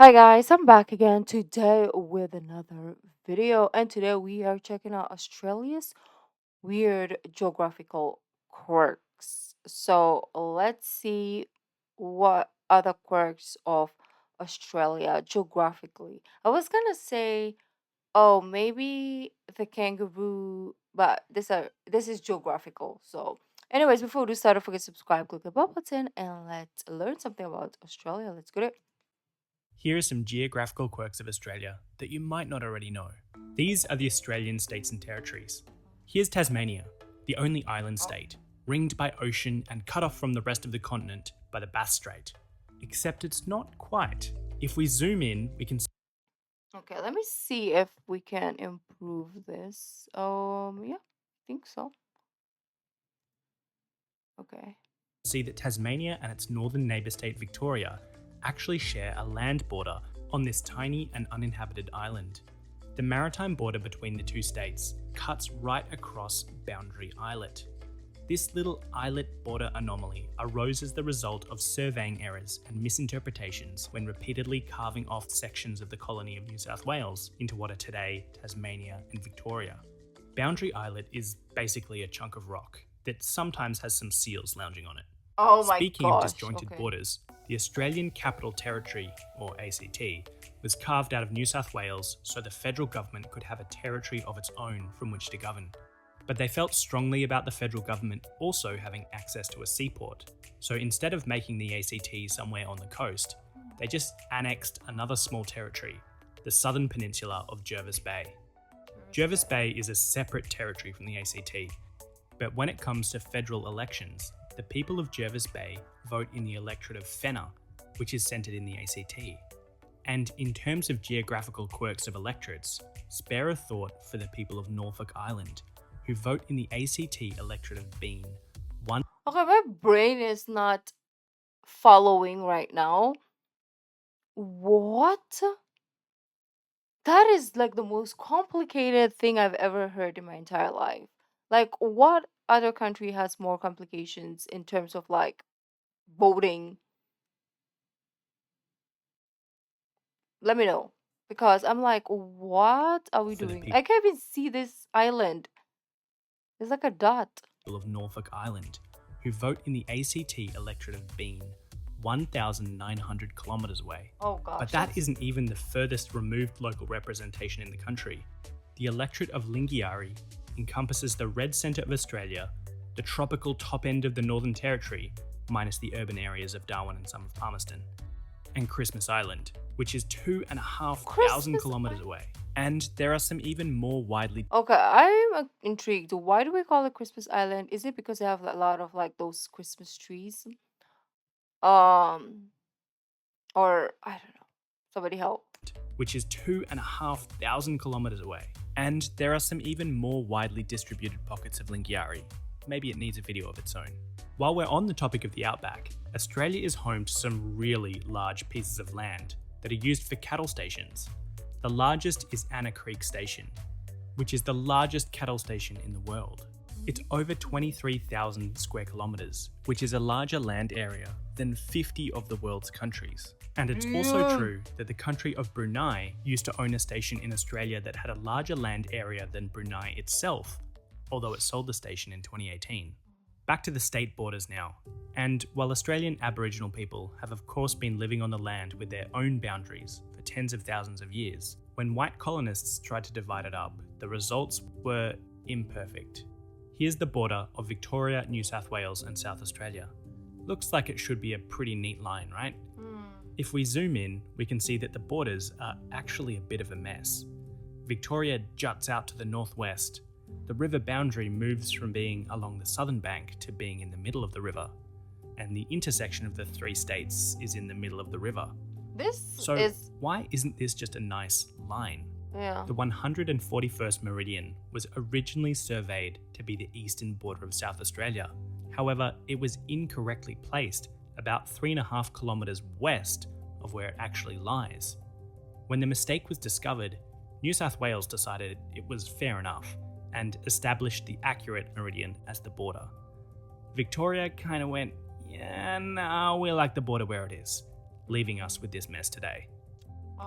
Hi guys, I'm back again today with another video, and today we are checking out Australia's weird geographical quirks. So let's see what other quirks of Australia geographically. I was gonna say, oh, maybe the kangaroo, but this is geographical. So, anyways, before we do start, don't forget to subscribe, click the bell button, and let's learn something about Australia. Let's get it. Here are some geographical quirks of Australia that you might not already know. These are the Australian states and territories. Here's Tasmania, the only island state, ringed by ocean and cut off from the rest of the continent by the Bass Strait. Except it's not quite. If we zoom in, we can Okay, let me see if we can improve this. Yeah, I think so. Okay. see that Tasmania and its northern neighbour state Victoria actually share a land border on this tiny and uninhabited island. The maritime border between the two states cuts right across Boundary Islet. This little islet border anomaly arose as the result of surveying errors and misinterpretations when repeatedly carving off sections of the colony of New South Wales into what are today Tasmania and Victoria. Boundary Islet is basically a chunk of rock that sometimes has some seals lounging on it. Oh my Speaking of gosh. disjointed Okay. borders, the Australian Capital Territory, or ACT, was carved out of New South Wales so the federal government could have a territory of its own from which to govern. But they felt strongly about the federal government also having access to a seaport, so instead of making the ACT somewhere on the coast, they just annexed another small territory, the southern peninsula of Jervis Bay. Jervis Bay is a separate territory from the ACT, but when it comes to federal elections, the people of Jervis Bay vote in the electorate of Fenner, which is centred in the ACT. And in terms of geographical quirks of electorates, spare a thought for the people of Norfolk Island, who vote in the ACT electorate of Bean. Okay, my brain is not following right now. What? That is like the most complicated thing I've ever heard in my entire life. Like, what other country has more complications in terms of like voting? Let me know. Because I'm like, what are we For the doing? people I can't even see this island. It's like a dot. of Norfolk Island, who vote in the ACT electorate of Bean, 1,900 kilometres away. Oh gosh. But that isn't even the furthest removed local representation in the country. The electorate of Lingiari encompasses the red centre of Australia, the tropical top end of the Northern Territory, minus the urban areas of Darwin and some of Palmerston, and Christmas Island, which is 2,500 Christmas kilometres Island? away. And there are some even more widely Okay, I'm intrigued. Why do we call it Christmas Island? Is it because they have a lot of like those Christmas trees? Um, or I don't know. Somebody help. which is 2,500 kilometres away. And there are some even more widely distributed pockets of Lingiari. Maybe it needs a video of its own. While we're on the topic of the outback, Australia is home to some really large pieces of land that are used for cattle stations. The largest is Anna Creek Station, which is the largest cattle station in the world. It's over 23,000 square kilometres, which is a larger land area than 50 of the world's countries. And it's also Yeah. true that the country of Brunei used to own a station in Australia that had a larger land area than Brunei itself, although it sold the station in 2018. Back to the state borders now. And while Australian Aboriginal people have of course been living on the land with their own boundaries for tens of thousands of years, when white colonists tried to divide it up, the results were imperfect. Here's the border of Victoria, New South Wales, and South Australia. Looks like it should be a pretty neat line, right? If we zoom in, we can see that the borders are actually a bit of a mess. Victoria juts out to the northwest. The river boundary moves from being along the southern bank to being in the middle of the river. And the intersection of the three states is in the middle of the river. This So is why isn't this just a nice line? yeah. The 141st meridian was originally surveyed to be the eastern border of South Australia. However, it was incorrectly placed about 3.5 kilometres west of where it actually lies. When the mistake was discovered, New South Wales decided it was fair enough and established the accurate meridian as the border. Victoria kind of went, yeah, no, we like the border where it is, leaving us with this mess today.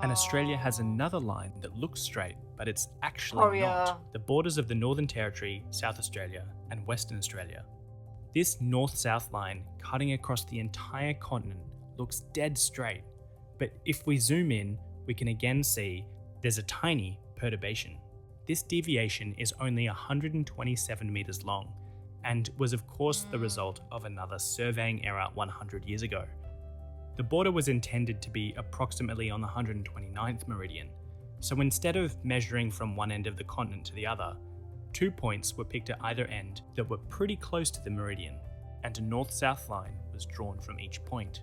And Australia has Oh, another line that looks straight, but it's actually not. Korea. The borders of the Northern Territory, South Australia, and Western Australia. This north south line cutting across the entire continent looks dead straight, but if we zoom in, we can again see there's a tiny perturbation. This deviation is only 127 metres long and was, of course, the result Mm. of another surveying error 100 years ago. The border was intended to be approximately on the 129th meridian, so instead of measuring from one end of the continent to the other, 2 points were picked at either end that were pretty close to the meridian, and a north south line was drawn from each point.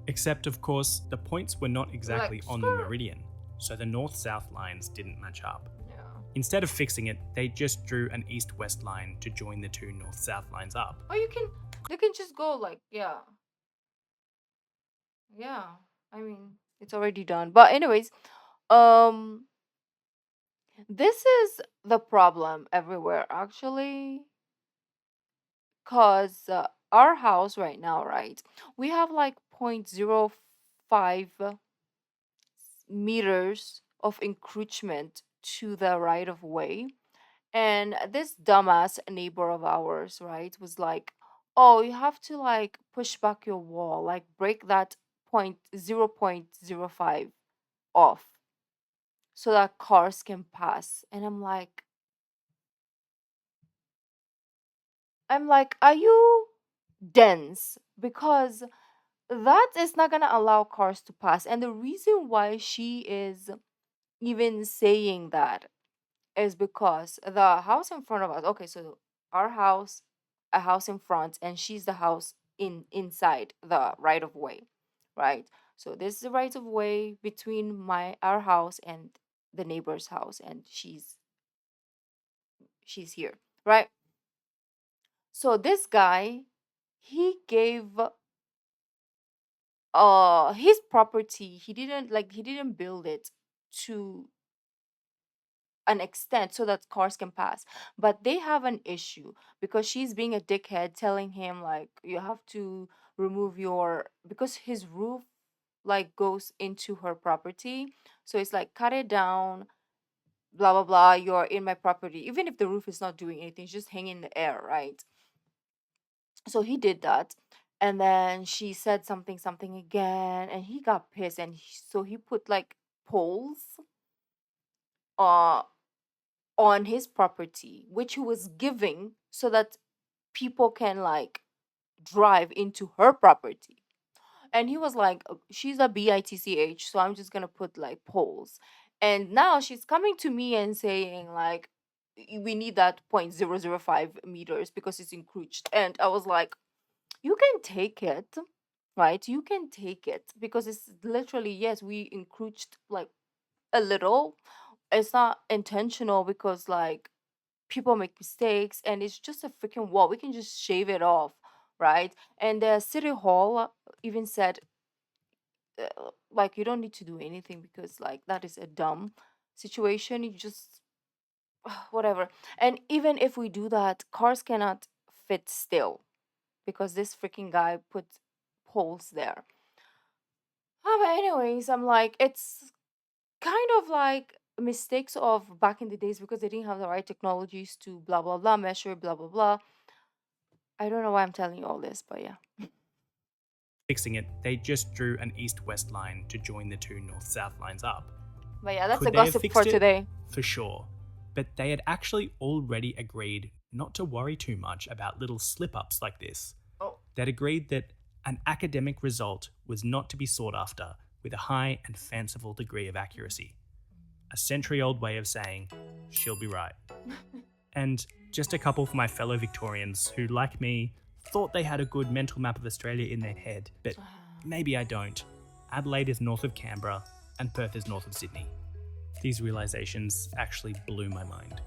Except, of course, the points were not Like, exactly on the skirt. meridian, so the north south lines didn't match up. Yeah. Instead of fixing it, they just drew an east west line to join the two north south lines up. Or they can just go like, yeah, yeah. I mean, it's already done. But anyways, um, this is the problem everywhere actually, cause our house right now, right? We have like 0.05 meters of encroachment to the right of way. And this dumbass neighbor of ours, right, was like, "Oh, you have to like push back your wall, like break that 0.05 off so that cars can pass." And I'm like, "Are you dense?" Because that is not gonna allow cars to pass. And the reason why she is even saying that is because the house in front of us, okay, so our house, a house in front, and she's the house inside the right of way, right? So this is the right of way between my our house and the neighbor's house, and she's here, right? So this guy, he gave his property, he didn't build it to an extent so that cars can pass, but they have an issue because she's being a dickhead, telling him like, you have to remove your, because his roof like goes into her property, so it's like, cut it down, blah blah blah, you're in my property, even if the roof is not doing anything, it's just hanging in the air, right? So he did that, and then she said something again, and he got pissed, and so he put like poles uh on his property, which he was giving so that people can like drive into her property. And he was like, she's a bitch, so I'm just gonna put like poles." And now she's coming to me and saying like, we need that 0.005 meters because it's encroached. And I was like, you can take it, right? You can take it because it's literally, yes, we encroached like a little. It's not intentional because like people make mistakes and it's just a freaking wall. We can just shave it off, right? And the city hall even said, like, you don't need to do anything because like that is a dumb situation. You just whatever. And even if we do that, cars cannot fit still because this freaking guy put poles there. But anyways, I'm like, it's kind of like mistakes of back in the days because they didn't have the right technologies to blah blah blah measure blah blah blah. I don't know why I'm telling you all this, but yeah. Fixing it, they just drew an east west line to join the two north south lines up. But yeah, that's the Could they have gossip for fixed it? today. For sure. But they had actually already agreed not to worry too much about little slip ups like this. Oh. They'd agreed that an academic result was not to be sought after with a high and fanciful degree of accuracy. A century old way of saying, she'll be right. And just a couple for my fellow Victorians who, like me, thought they had a good mental map of Australia in their head, but maybe I don't. Adelaide is north of Canberra, and Perth is north of Sydney. These realizations actually blew my mind.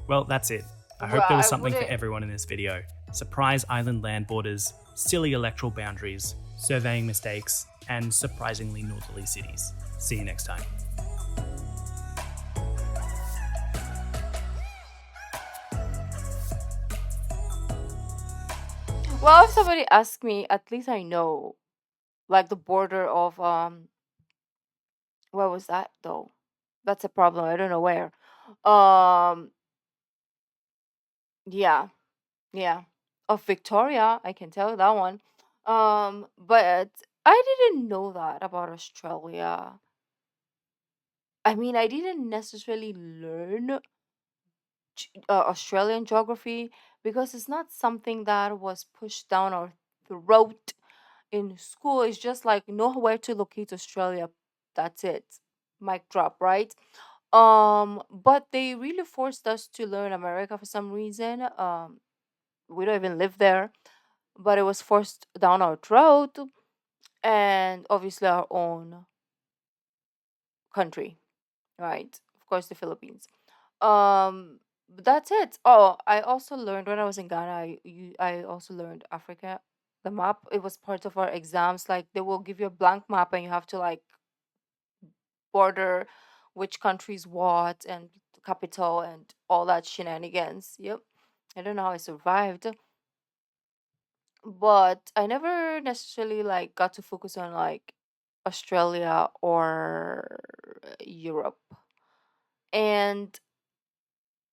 Well, that's it. I hope Well, there was I something for wouldn't. everyone in this video. Surprise island land borders, silly electoral boundaries, surveying mistakes, and surprisingly northerly cities. See you next time. Well, if somebody asks me, at least I know like the border of Where was that though? That's a problem. I don't know where. Um, yeah, yeah. Of Victoria, I can tell that one. But I didn't know that about Australia. I mean, I didn't necessarily learn Australian geography because it's not something that was pushed down our throat in school. It's just like know where to locate Australia. That's it. Mic drop, right? But they really forced us to learn America for some reason. We don't even live there, but it was forced down our throat, and obviously our own country, right? Of course, the Philippines. But that's it. Oh, I also learned when I was in Ghana. I also learned Africa, the map. It was part of our exams. Like they will give you a blank map, and you have to like border which country's what and capital and all that shenanigans. Yep. I don't know how I survived, but I never necessarily like got to focus on like Australia or Europe. And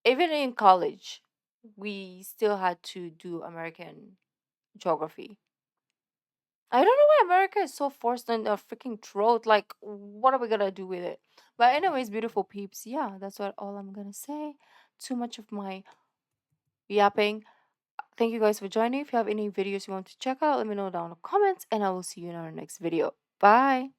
even in college, we still had to do American geography. I don't know why America is so forced on our freaking throat. Like, what are we gonna do with it? But anyways, beautiful peeps. Yeah, that's what all I'm gonna say. Too much of my yapping. Thank you guys for joining. If you have any videos you want to check out, let me know down in the comments, and I will see you in our next video. Bye.